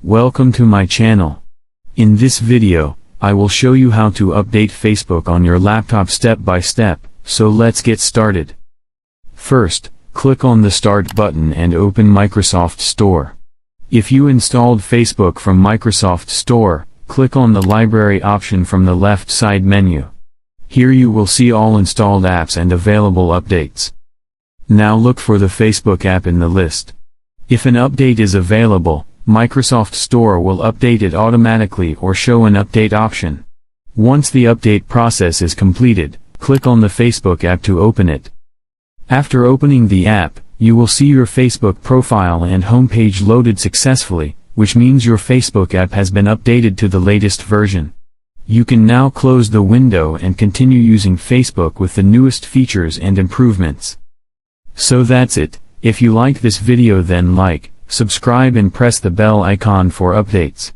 Welcome to my channel. In this video, I will show you how to update Facebook on your laptop step by step, so let's get started. First, click on the Start button and open Microsoft Store. If you installed Facebook from Microsoft Store, click on the Library option from the left side menu. Here you will see all installed apps and available updates. Now look for the Facebook app in the list. If an update is available, Microsoft Store will update it automatically or show an update option. Once the update process is completed, click on the Facebook app to open it. After opening the app, you will see your Facebook profile and homepage loaded successfully, which means your Facebook app has been updated to the latest version. You can now close the window and continue using Facebook with the newest features and improvements. So that's it. If you like this video, then like, subscribe and press the bell icon for updates.